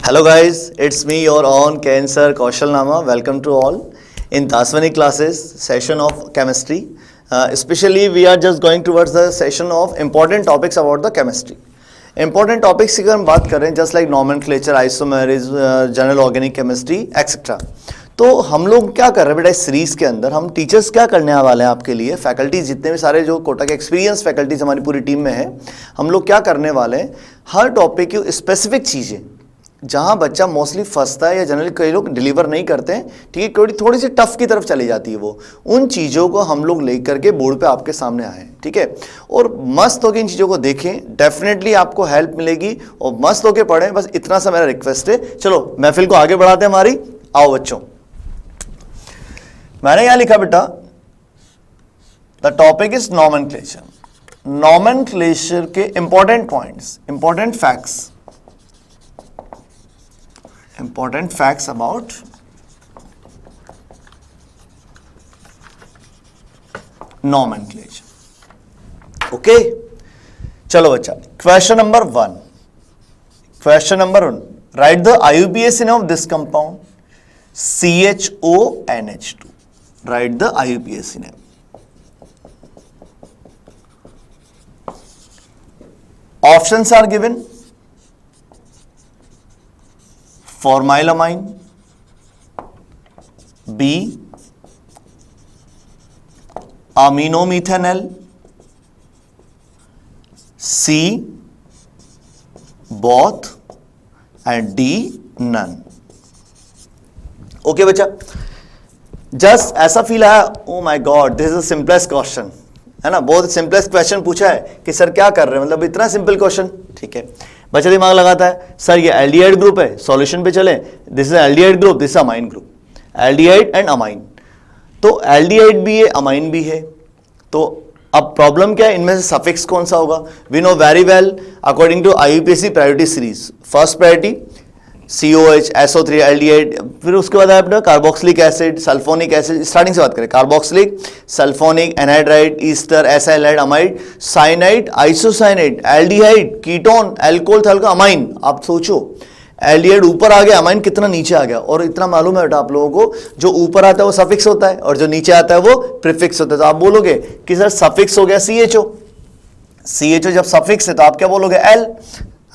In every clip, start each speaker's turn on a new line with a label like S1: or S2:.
S1: Hello guys, it's me your own Cancer Kaushal Nama. Welcome to all in Daswani classes session of chemistry. Especially we are just going towards the session of important topics about the chemistry. Important topics की अगर हम बात करें just like nomenclature, isomers, general organic chemistry, etc. तो हम लोग क्या कर रहे हैं बेटा इस सीरीज के अंदर हम टीचर्स क्या करने वाले हैं आपके लिए फैकल्टी जितने भी सारे जो कोटा के एक्सपीरियंस फैकल्टीज हमारी पूरी टीम में है हम लोग क्या करने वाले हैं हर टॉपिक की स्पेसिफिक चीज़ें जहां बच्चा मोस्टली फंसता है या जनरली कई लोग डिलीवर नहीं करते हैं ठीक है थोड़ी सी टफ की तरफ चली जाती है वो उन चीज़ों को हम लोग लेकर के बोर्ड पे आपके सामने आए हैं ठीक है और मस्त होकर इन चीज़ों को देखें डेफिनेटली आपको हेल्प मिलेगी और मस्त होकर पढ़ें बस इतना सा मेरा रिक्वेस्ट है चलो महफिल को आगे बढ़ाते हैं हमारी आओ बच्चों मैंने यहां लिखा बेटा the topic is nomenclature nomenclature के important points important facts about nomenclature okay चलो बच्चा question number one write the IUPAC name of this compound CHONH2 write the IUPAC name options are given formilamine B aminomethanol C both and D none okay बच्चा just ऐसा feel आया oh my God this is the simplest question है ना बहुत simplest question पूछा है कि sir क्या कर रहे हैं मतलब इतना सिंपल क्वेश्चन ठीक है बच्चा दिमाग लगाता है सर ये एल्डिहाइड ग्रुप है सॉल्यूशन पे चले this is aldehyde group this is amine group aldehyde and amine तो एल्डिहाइड भी है अमाइन भी है तो अब प्रॉब्लम क्या है इनमें से सफिक्स कौन सा होगा we know very well according to IUPAC priority series first priority COH SO3 aldehyde फिर उसके बाद आपने carboxylic acid sulphonic acid starting से बात करें carboxylic sulphonic anhydride ester acylide amide cyanide isocyanide aldehyde ketone alcohol थल्का अमाइन आप सोचो एल्डिहाइड ऊपर आ गया अमाइन कितना नीचे आ गया और इतना मालूम है बेटा आप लोगों को जो ऊपर आता है वो सफिक्स होता है और जो नीचे आता है वो प्रीफिक्स होता है तो आप बोलोगे कि सर सफिक्स हो गया CHO जब सफिक्स है तो आप क्या बोलोगे L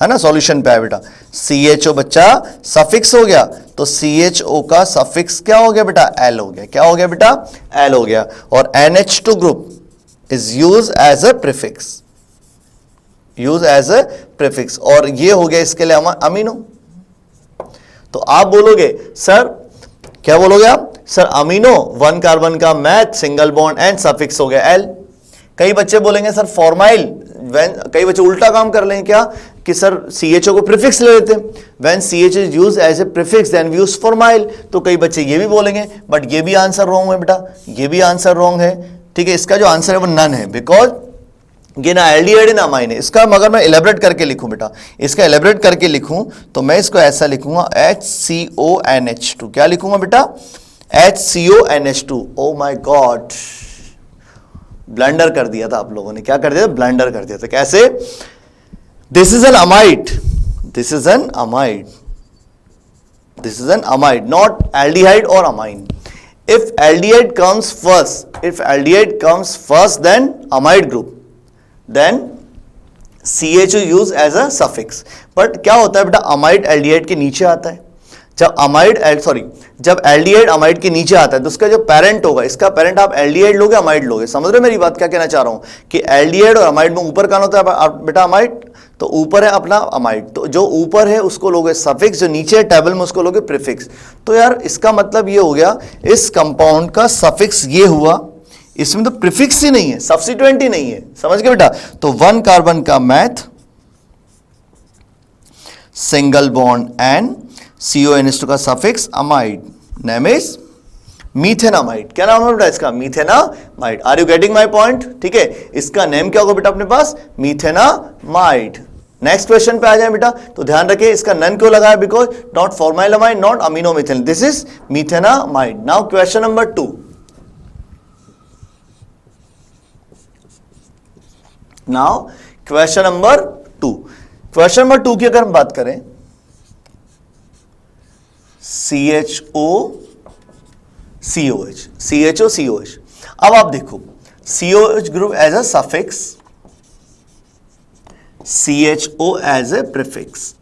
S1: है ना सॉल्यूशन पे है बेटा CHO बच्चा सफिक्स हो गया तो CHO का सफिक्स क्या हो गया बेटा L हो गया क्या हो गया बेटा L हो गया और NH2 group is use as a prefix और ये हो गया इसके लिए अमीनो तो आप बोलोगे सर क्या बोलोगे आप सर अमीनो 1 कार्बन का math single bond and suffix हो गया L कई बच्चे बोलेंगे सर फॉर्माइल कई बच्चे उल्टा काम कर लेंगे क्या कि सर CHO को प्रीफिक्स ले लेते हैं when CH is used as a prefix then we use formyl तो कई बच्चे ये भी बोलेंगे बट ये भी आंसर रॉन्ग है बेटा ये भी आंसर रॉन्ग है ठीक है इसका जो आंसर है वो नन है बिकॉज ये ना एल्डिहाइड ना अमाइन है इसका मगर मैं एलेबरेट करके लिखूं बेटा इसका एलेबरेट करके लिखूं तो मैं इसको ऐसा लिखूंगा HCONH2 क्या लिखूंगा बेटा HCONH2 oh my God blunder कर दिया था आप लोगों ने क्या कर दिया ब्लंडर कर दिया था कैसे this is an amide not aldehyde और amine if aldehyde comes first then amide group then CHO use as a suffix but क्या होता है बेटा अमाइड एल्डिहाइड के नीचे आता है जब एल्डिहाइड अमाइड के नीचे आता है तो उसका जो पेरेंट होगा इसका पेरेंट आप एल्डिहाइड लोगे अमाइड लोगे समझ रहे हो मेरी बात क्या कहना चाह रहा हूं कि एल्डिहाइड और अमाइड में ऊपर कौन होता है बेटा अमाइड तो ऊपर है अपना अमाइड तो जो ऊपर है उसको लोगे सफिक्स जो नीचे है टेबल में उसको लोगे प्रीफिक्स तो यार इसका मतलब ये हो गया इस कंपाउंड का सफिक्स ये हुआ इसमें तो प्रीफिक्स ही नहीं है सब्स्टिट्यूएंट ही नहीं है समझ गए बेटा तो 1 कार्बन का math single bond and CONH2 का suffix amide name is methanamide क्या नाम है बेटा इसका methanamide are you getting my point ठीक है इसका नेम क्या होगा बेटा अपने पास मीथेनामाइड नेक्स्ट क्वेश्चन पे आ जाए बेटा तो ध्यान रखिए इसका नन क्यों लगाया because not formylamide not aminomethane this is methanamide now question number 2 now question number 2 की अगर हम बात करें CHO COH, CHO COH। अब आप देखो COH group as a suffix, CHO as a prefix,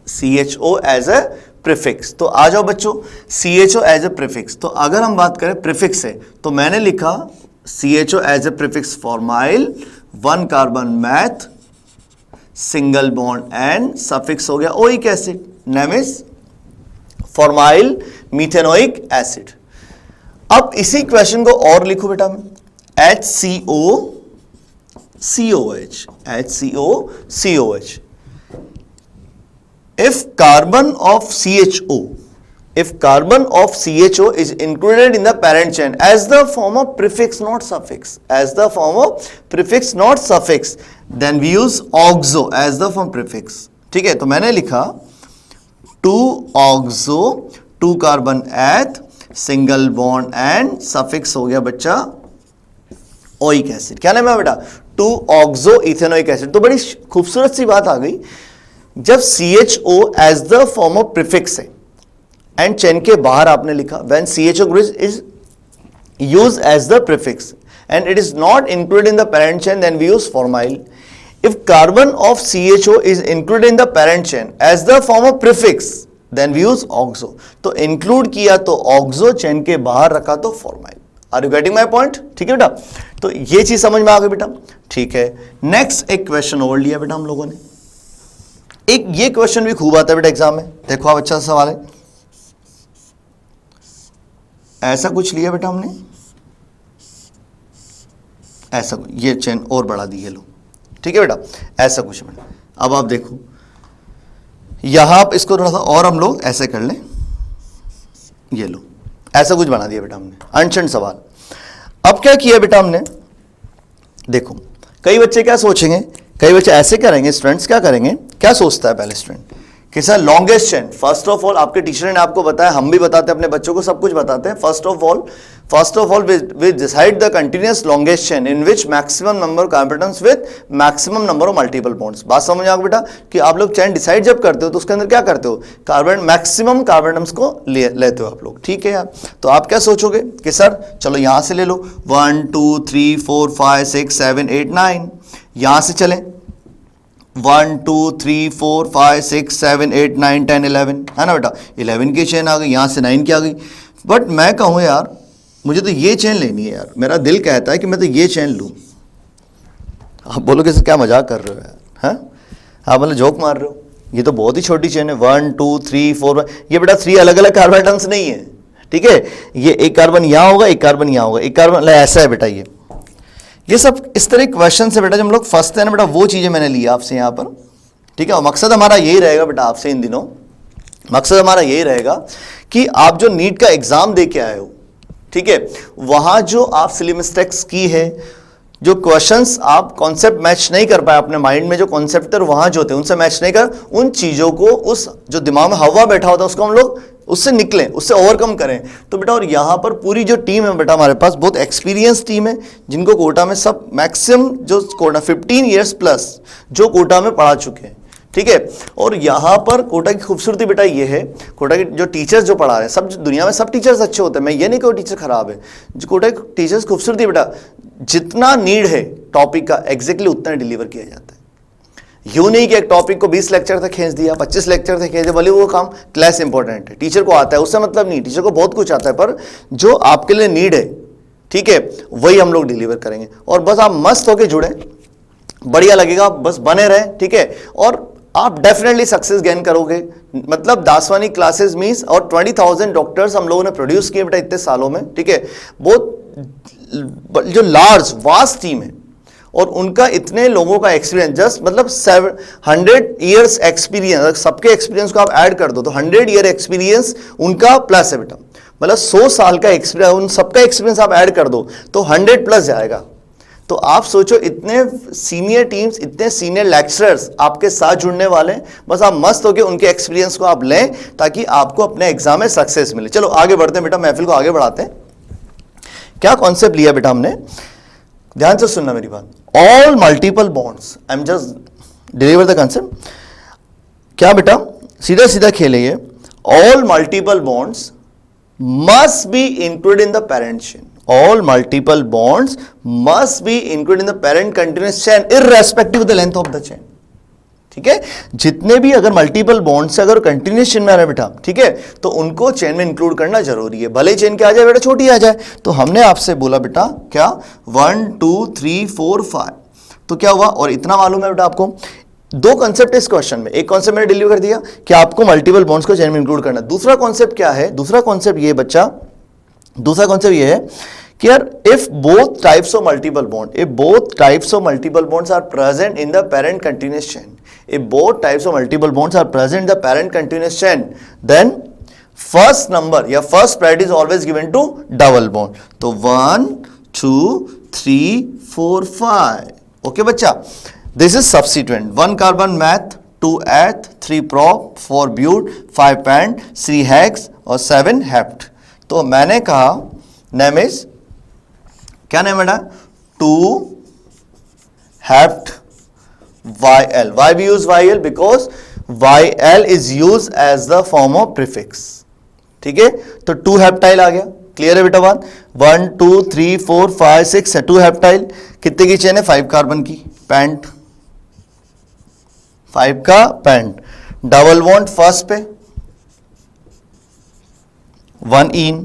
S1: CHO as a prefix. तो आ जाओ बच्चों, CHO एज ए प्रीफिक्स। तो अगर हम बात करें प्रीफिक्स से, तो मैंने लिखा CHO as a prefix formyl, 1 carbon meth, single bond and suffix हो गया oic acid, name is formyl methanoic acid. अब इसी क्वेश्चन को और लिखो बेटा मैं, HCO COH, HCO COH। If carbon of CHO is included in the parent chain as the form of prefix not suffix, then we use oxo as the form prefix। ठीक है, तो मैंने लिखा 2-oxo, 2 कार्बन एथ, single bond and suffix हो गया बच्चा oic acid. क्या नाम है बेटा? 2-oxo ethanoic acid. तो बड़ी खूबसूरत सी बात आ गई, जब CHO as the form of prefix है एंड चेन के बाहर आपने लिखा when CHO group is used as the prefix and it is not included in the parent chain, then we use formyl. If carbon of CHO is included in the parent chain as the form of prefix, then we use oxo. तो include किया तो oxo, chain के बाहर रखा तो formyl. Are you getting my point? ठीक है बेटा, तो ये चीज समझ में आ गई बेटा। ठीक है, नेक्स्ट एक क्वेश्चन और लिया बेटा हम लोगों ने। एक ये क्वेश्चन भी खूब आता है बेटा एग्जाम में, देखो आप, अच्छा सवाल है। ऐसा कुछ लिया बेटा हमने, ऐसा कुछ, ये चेन और बढ़ा दी, ये लो, ठीक है बेटा, ऐसा कुछ बेटा। अब आप देखो यहां आप इसको थोड़ा सा और हम लोग ऐसे कर लें, ये लो, ऐसा कुछ बना दिया बेटा हमने, अनशन सवाल। अब क्या किया बेटा हमने, देखो कई बच्चे क्या सोचेंगे, कई बच्चे ऐसे करेंगे, स्टूडेंट्स क्या करेंगे, क्या सोचता है पहले स्टूडेंट कि sir longest chain, first of all आपके टीचर ने आपको बताया, हम भी बताते हैं अपने बच्चों को, सब कुछ बताते हैं। First of all we decide the continuous longest chain in which maximum number of carbonates with maximum number of multiple bonds. बात समझ आ गई बेटा कि आप लोग चेन डिसाइड जब करते हो तो उसके अंदर क्या करते हो, कार्बन मैक्सिमम कार्बोनेट्स को लेते हो आप लोग, ठीक है यार। तो आप क्या सोचोगे कि सर चलो यहां से ले लो 1 2 3 4 5 6 7 8 9, यहां से चलें 1 2 3 4 5 6 7 8 9 10 11, है ना बेटा, 11 की चेन आ गई, यहाँ से 9 की आ गई। बट मैं कहूँ यार मुझे तो ये चेन लेनी है यार, मेरा दिल कहता है कि मैं तो ये चेन लूँ। आप बोलो कि क्या मजाक कर रहे हो यार, हैं आप मतलब जोक मार रहे हो, ये तो बहुत ही छोटी चेन है, 1 2 3 4, ये बेटा 3 अलग अलग कार्बन एटम्स नहीं है, ठीक है, ये एक कार्बन यहाँ होगा, एक कार्बन यहाँ होगा, एक कार्बन ऐसा है बेटा। ये सब इस तरह क्वेश्चन से बेटा जब हम लोग फंसते हैं ना बेटा, वो चीज़ें मैंने ली आपसे यहाँ पर, ठीक है। और मकसद हमारा यही रहेगा बेटा आपसे इन दिनों, मकसद हमारा यही रहेगा कि आप जो नीट का एग्जाम दे के आए हो, ठीक है, वहाँ जो आप सिली मिस्टेक्स की है, जो क्वेश्चंस आप कॉन्सेप्ट मैच नहीं कर पाए अपने माइंड में, जो कॉन्सेप्ट वहाँ जो थे उनसे मैच नहीं कर, उन चीज़ों को, उस जो दिमाग में हवा बैठा होता है उसको हम लोग उससे निकलें, उससे ओवरकम करें। तो बेटा और यहाँ पर पूरी जो टीम है बेटा हमारे पास बहुत एक्सपीरियंस टीम है, जिनको कोटा में सब मैक्सिमम जो कोटा 15 ईयर्स प्लस जो कोटा में पढ़ा चुके हैं, ठीक है। और यहाँ पर कोटा की खूबसूरती बेटा ये है, कोटा के जो टीचर्स जो पढ़ा रहे हैं, सब दुनिया में सब टीचर्स अच्छे होते हैं, मैं ये नहीं कहूँ टीचर खराब है, जो कोटा के टीचर्स खूबसूरती बेटा जितना नीड है टॉपिक का एग्जैक्टली उतना डिलीवर किया जाता है। यूं नहीं कि एक टॉपिक को 20 लेक्चर तक खींच दिया, 25 लेक्चर तक खींच दिया, भले वो काम क्लास इंपॉर्टेंट है, टीचर को आता है, उससे मतलब नहीं, टीचर को बहुत कुछ आता है, पर जो आपके लिए नीड है, ठीक है, वही हम लोग डिलीवर करेंगे। और बस आप मस्त होके जुड़े, बढ़िया लगेगा, बस बने रहे, ठीक है, और आप डेफिनेटली सक्सेस गेन करोगे। मतलब दासवानी क्लासेस मीन्स, और 20,000 डॉक्टर्स हम लोगों ने प्रोड्यूस किए बेटा इतने सालों में, ठीक है, बहुत जो लार्ज वास्ट टीम है, और उनका इतने लोगों का एक्सपीरियंस, जस्ट मतलब 100 ईयर्स एक्सपीरियंस, सबके एक्सपीरियंस को आप ऐड कर दो तो 100 ईयर एक्सपीरियंस उनका प्लस है बेटा, मतलब 100 साल का एक्सपीरियंस, उन सबका एक्सपीरियंस आप ऐड कर दो तो 100 प्लस जाएगा। तो आप सोचो इतने सीनियर टीम्स, इतने सीनियर लेक्चरर्स आपके साथ जुड़ने वाले हैं, बस आप मस्त होकर उनके एक्सपीरियंस को आप लें ताकि आपको अपने एग्जाम में सक्सेस मिले। चलो आगे बढ़ते हैं बेटा, महफिल को आगे बढ़ाते हैं। क्या कॉन्सेप्ट लिया बेटा हमने, ध्यान से सुनना मेरी बात, all multiple bonds, I am just deliver the concept. क्या बेटा सीधा सीधा खेले ये, all multiple bonds must be included in the parent chain. All multiple bonds must be included in the parent continuous chain irrespective of the length of the chain. ठीक है, जितने भी अगर मल्टीपल बॉन्ड से अगर कंटिन्यूस चेन में आ रहा है बेटा, ठीक है, तो उनको चेन में इंक्लूड करना जरूरी है, भले चेन क्या आ जाए बेटा, छोटी आ जाए. तो हमने आपसे बोला बेटा क्या 1 2 3 4 5, तो क्या हुआ, और इतना मालूम है बेटा आपको. दो कॉन्सेप्ट इस क्वेश्चन में, एक कॉन्सेप्ट मैंने डिलीवर कर दिया कि आपको मल्टीपल बॉन्ड्स को चेन में इंक्लूड करना. दूसरा कॉन्सेप्ट क्या है, दूसरा कॉन्सेप्ट ये बच्चा, दूसरा कॉन्सेप्ट ये है कि यार if both types of multiple bond, if both types of multiple bonds are present in the parent continuous chain, if both types of multiple bonds are present in the parent continuous chain, then first number या first priority is always given to double bond. तो 1 2 3 4 5. Okay बच्चा, this is substituent. 1 carbon math, 2 eth, 3 prop, 4 but, 5 pent, 3 hex और 7 hept. तो मैंने कहा name is, क्या नाम है बेटा, 2 hept YL. Why we use YL? Because YL is used as the form of prefix. ठीक है, तो 2 हेप्टाइल आ गया. क्लियर है बेटा बात. 1 2 3 4 5 6 है, 2 हेप्टाइल. कितने की चेन है, 5 कार्बन की, पेंट 5 का पेंट. डबल बॉन्ड फर्स्ट पे 1 इन,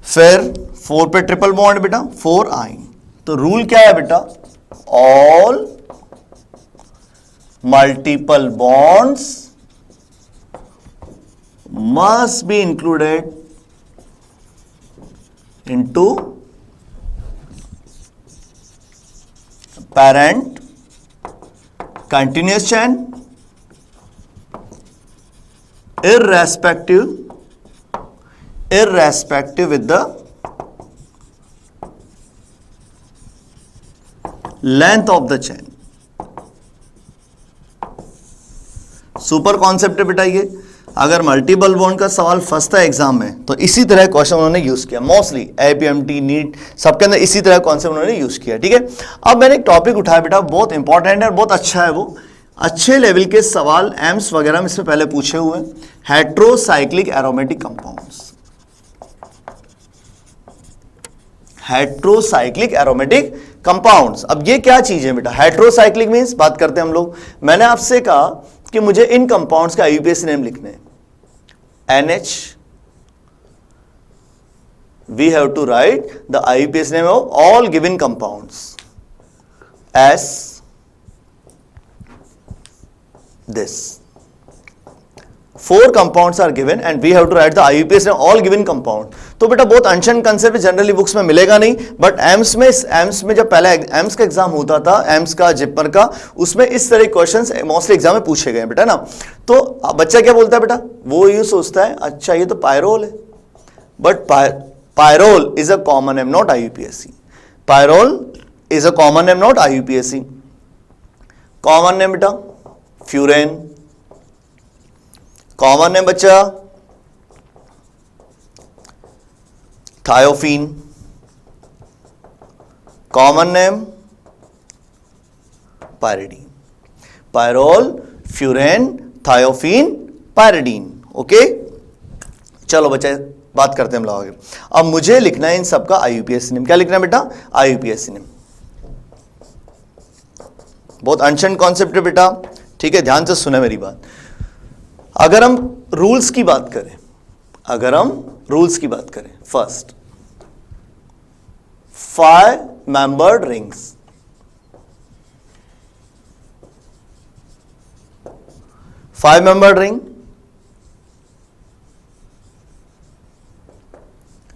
S1: फिर 4 पे ट्रिपल बॉन्ड बेटा 4 आइन. तो रूल क्या है बेटा, all multiple bonds must be included into parent continuous chain irrespective with the length of the chain. Super concept है बेटा ये. अगर मल्टीपल बॉन्ड का सवाल फंसता है एग्जाम में, तो इसी तरह क्वेश्चन उन्होंने यूज किया. मोस्टली एपीएमटी, नीट, सबके अंदर इसी तरह कॉन्सेप्ट उन्होंने यूज किया. ठीक है, अब मैंने एक टॉपिक उठाया बेटा, बहुत इंपॉर्टेंट है, बहुत अच्छा है, वो अच्छे लेवल के सवाल एम्स वगैरह में इसमें पहले पूछे हुए. Heterocyclic aromatic compounds, heterocyclic aromatic compounds. अब ये क्या चीज है बेटा, हेट्रोसाइक्लिक मींस, बात करते हैं हम लोग. मैंने आपसे कहा कि मुझे इन कंपाउंड्स का आईयूपीएसी नेम लिखने हैं. NH, we have to write the IUPAC name of all given compounds as this. 4 compounds are given and we have to write the IUPAC name of all given compound. तो बेटा बहुत अनशन concept generally books में मिलेगा नहीं, but AIIMS में जब पहले एम्स का एग्जाम होता था, एम्स का जिपर का, उसमें इस तरह क्वेश्चंस मोस्टली एग्जाम में पूछे गए बेटा ना. तो बच्चा क्या बोलता है बेटा, वो ये सोचता है अच्छा ये तो पायरोल है, but pyrrole is a common name not IUPAC. Pyrrole is a common name not IUPAC. Common name बेटा फ्यूरेन, कॉमन नेम बच्चा thiophene, common name pyridine. Pyrrole, furan, thiophene, pyridine. Okay, चलो बच्चे बात करते हैं हम लोग आगे. अब मुझे लिखना है इन सबका IUPAC नेम. क्या लिखना है बेटा, IUPAC नेम. बहुत अनशन कॉन्सेप्ट है बेटा, ठीक है, ध्यान से सुने मेरी बात. अगर हम रूल्स की बात करें, अगर हम रूल्स की बात करें, first 5 membered rings, 5 membered ring,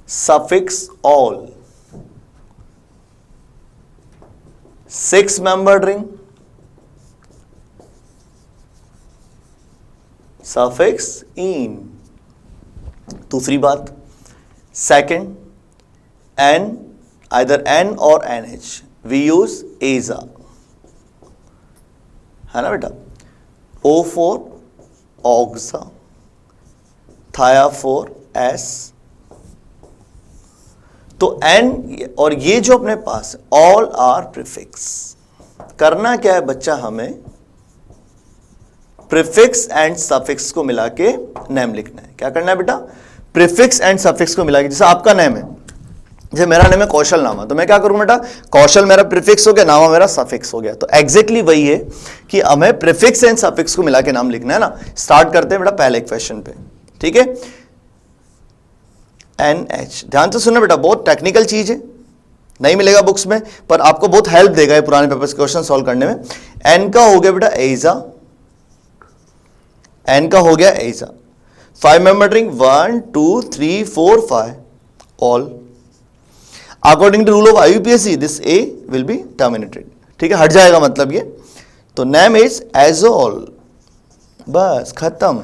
S1: suffix all. 6 membered ring, suffix in. दूसरी बात, second N, either N or NH, we use AZA, है ना बेटा. O4 OXA, Thia4 S. तो N और ये जो अपने पास all are prefix. करना क्या है बच्चा, हमें प्रीफिक्स एंड सफिक्स को मिला के नेम लिखना है। क्या करना है बेटा? प्रीफिक्स एंड सफिक्स को मिला के, जैसे आपका नेम है, जैसे मेरा नेम है कौशल नामा, तो मैं क्या करूं बेटा? कौशल मेरा प्रीफिक्स हो गया, नामा मेरा सफिक्स हो गया। तो एग्जैक्टली वही है कि हमें प्रीफिक्स एंड सफिक्स को मिला के नाम लिखना है ना। स्टार्ट करते हैं बेटा पहले क्वेश्चन पे, ठीक है। NH, ध्यान से सुनना बेटा, बहुत टेक्निकल चीज है, नहीं मिलेगा बुक्स में, पर आपको बहुत हेल्प देगा ये पुराने पेपर्स क्वेश्चन सॉल्व करने में। N का हो गया बेटा एजा, N का हो गया एजा। 5 member ring 1 2 3 4 5 all. According to rule of IUPAC this A will be terminated, ठीक है, हट जाएगा मतलब ये। तो नेम इज एजोल, बस खत्म।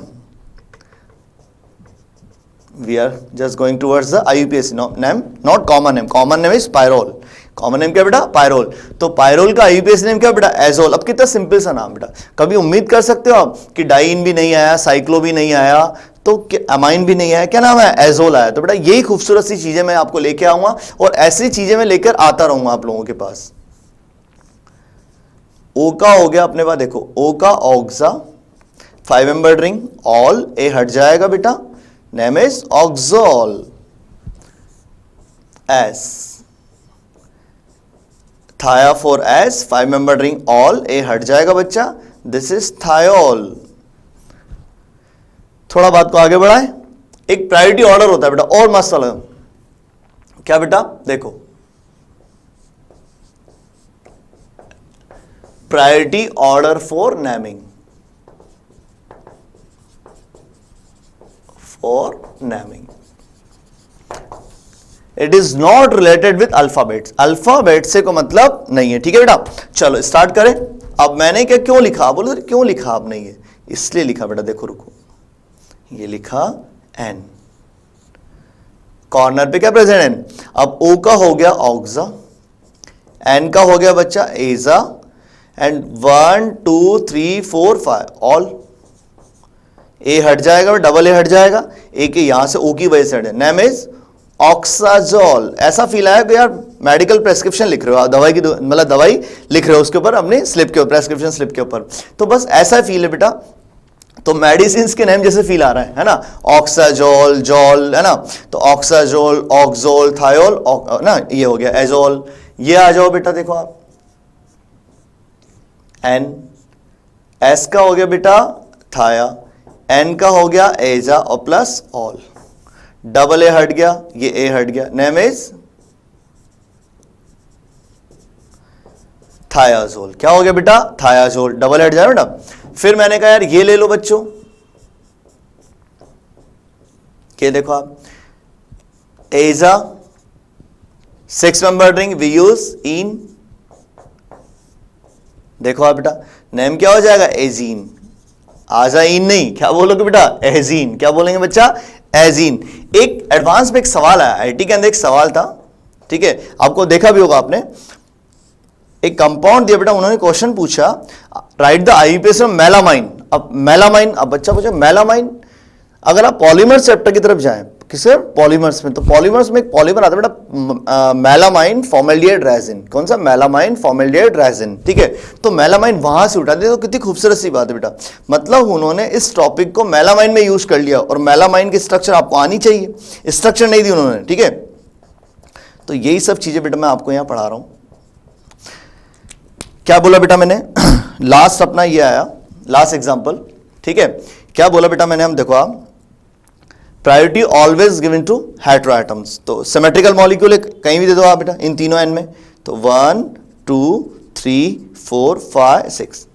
S1: We are just going towards the IUPAC name, not common name. Common name is pyrrole. Common name क्या बेटा? Pyrrole. तो pyrrole का IUPAC name क्या बेटा? Azole. अब कितना सिंपल सा नाम बेटा। कभी उम्मीद कर सकते हो आप कि डाइन भी नहीं आया, साइक्लो भी नहीं आया, तो अमाइन भी नहीं आया, क्या नाम है? एजोल आया। तो बेटा यही खूबसूरत सी चीजें मैं आपको लेके आऊंगा और ऐसी चीजें मैं लेकर आता रहूंगा आप लोगों के पास। ओ का हो गया अपने पास, देखो ओ का oxa, 5 member ring ol, A हट जाएगा बेटा, name is oxole. S, thia for S, 5 member ring ol, A हट जाएगा बच्चा, दिस इज थायोल। थोड़ा बात को आगे बढ़ाएं, एक प्रायोरिटी ऑर्डर होता है बेटा और मस्त वाला। क्या बेटा? देखो priority order for naming, for naming. It is not related with alphabets. Alphabet से को मतलब नहीं है, ठीक है बेटा। चलो स्टार्ट करें। अब मैंने क्या क्यों लिखा? बोलो क्यों लिखा अब नहीं है? इसलिए लिखा बेटा, देखो रुको, ये लिखा N, कॉर्नर पे क्या प्रेजेंट N। अब O का हो गया ऑक्सा, N का हो गया बच्चा एजा, एंड 1 2 3 4 5 ऑल। ए हट जाएगा, डबल ए हट जाएगा, ए के यहां से ओ की वजह से हटे, नेम इज ऑक्साजोल। ऐसा फील आया कि यार मेडिकल प्रेस्क्रिप्शन लिख रहे हो, दवाई की मतलब दवाई लिख रहे हो उसके ऊपर, अपने स्लिप के ऊपर, प्रेस्क्रिप्शन स्लिप के ऊपर, तो बस ऐसा फील है बेटा। तो मेडिसिन के नेम जैसे फील आ रहा है ना, ऑक्साजोल, जॉल, है ना, तो ऑक्साजोल, ऑक्सोल, थायोल ना, ये हो गया एजोल। ये आ जाओ बेटा, देखो आप एन, एस का हो गया बेटा थाया, एन का हो गया एजा और प्लस ऑल, डबल ए हट गया, ये ए हट गया, नेम इज थायाजोल। क्या हो गया बेटा? थायाजोल, डबल हट जाए बेटा। फिर मैंने कहा यार ये ले लो बच्चों, ये देखो आप, एजा 6 member ring we use in, देखो आप बेटा, नेम क्या हो जाएगा? एजीन। आजाइन नहीं, क्या बोलोगे बेटा? एजीन। क्या बोलेंगे बच्चा? एजीन। एक एडवांस में एक सवाल आया आईटी के अंदर, एक सवाल था, ठीक है, आपको देखा भी होगा आपने, एक कंपाउंड दिया बेटा, उन्होंने क्वेश्चन पूछा right the IUPAC of melamine. अब मेलामाइन, अब बच्चा पूछा मेलामाइन, अगर आप पॉलीमर चैप्टर की तरफ जाएं, किसे? पॉलीमर्स में, तो पॉलीमर्स में एक पॉलीमर आता है बेटा मेलामाइन फॉर्मेल्डिहाइड रेजिन। कौन सा? मेलामाइन फॉर्मेल्डिहाइड रेजिन, ठीक है। तो मेलामाइन वहां से उठा दिया, तो कितनी खूबसूरत सी बात है बेटा, मतलब उन्होंने इस टॉपिक को मेलामाइन में यूज कर लिया, और मेलामाइन की स्ट्रक्चर आपको आनी चाहिए, स्ट्रक्चर नहीं दी उन्होंने, ठीक है। तो यही सब चीजें बेटा मैं आपको यहां पढ़ा रहा हूं। क्या बोला बेटा मैंने? लास्ट अपना ये आया, लास्ट एग्जाम्पल, ठीक है। क्या बोला बेटा मैंने? हम देखो आप, priority always given to heteroatoms, तो सिमेट्रिकल मॉलिक्यूल कहीं भी दे दो आप बेटा इन तीनों एन में, तो 1 2 3 4 5 6,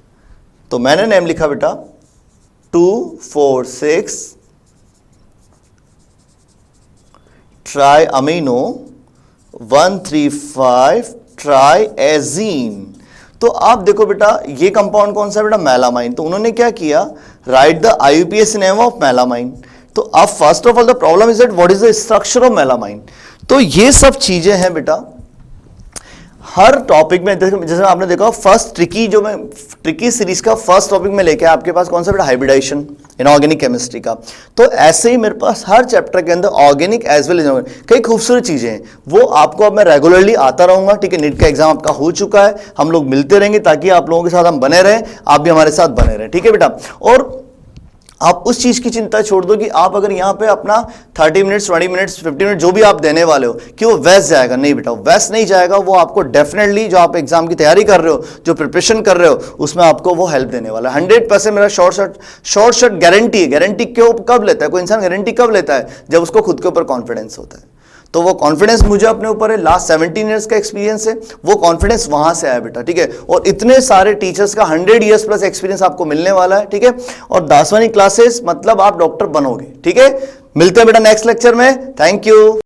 S1: तो मैंने नेम लिखा बेटा 2 4 6 ट्राई अमीनो 135 ट्राई एजीन। तो आप देखो बेटा ये कंपाउंड कौन सा बेटा? मेलामाइन। तो उन्होंने क्या किया? Right the IUPAC name of melamine. तो अब first of all the problem is that what is the structure of melamine. तो ये सब चीजें हैं बेटा, हर टॉपिक में जैसे आपने देखा फर्स्ट ट्रिकी सीरीज का फर्स्ट टॉपिक में लेके आपके पास कौन सा बेटा, हाइब्रिडाइजेशन इनऑर्गेनिक केमिस्ट्री का। तो ऐसे ही मेरे पास हर चैप्टर के अंदर ऑर्गेनिक एज वेल इनऑर्गेनिक कई खूबसूरत चीजें हैं, वो आपको अब मैं रेगुलरली आता रहूंगा। ठीक है, नीट का एग्जाम आपका हो चुका है, हम लोग मिलते रहेंगे ताकि आप लोगों के साथ हम बने रहें, आप भी हमारे साथ बने रहें। ठीक है बेटा, और आप उस चीज की चिंता छोड़ दो कि आप अगर यहाँ पे अपना 30 मिनट्स 20 मिनट्स 50 मिनट जो भी आप देने वाले हो कि वो वेस्ट जाएगा, नहीं बेटा वेस्ट नहीं जाएगा। वो आपको डेफिनेटली जो आप एग्जाम की तैयारी कर रहे हो, जो प्रिपरेशन कर रहे हो, उसमें आपको वो हेल्प देने वाला है 100%। मेरा शॉर्ट गारंटी है। गारंटी क्यों कब लेता है कोई इंसान, गारंटी कब लेता है, जब उसको खुद के ऊपर कॉन्फिडेंस होता है। तो वो कॉन्फिडेंस मुझे अपने ऊपर है, लास्ट 17 इयर्स का एक्सपीरियंस है, वो कॉन्फिडेंस वहां से आया बेटा। ठीक है, और इतने सारे टीचर्स का 100 इयर्स प्लस एक्सपीरियंस आपको मिलने वाला है। ठीक है, और दासवानी क्लासेस मतलब आप डॉक्टर बनोगे। ठीक है, मिलते हैं बेटा नेक्स्ट लेक्चर में। Thank you.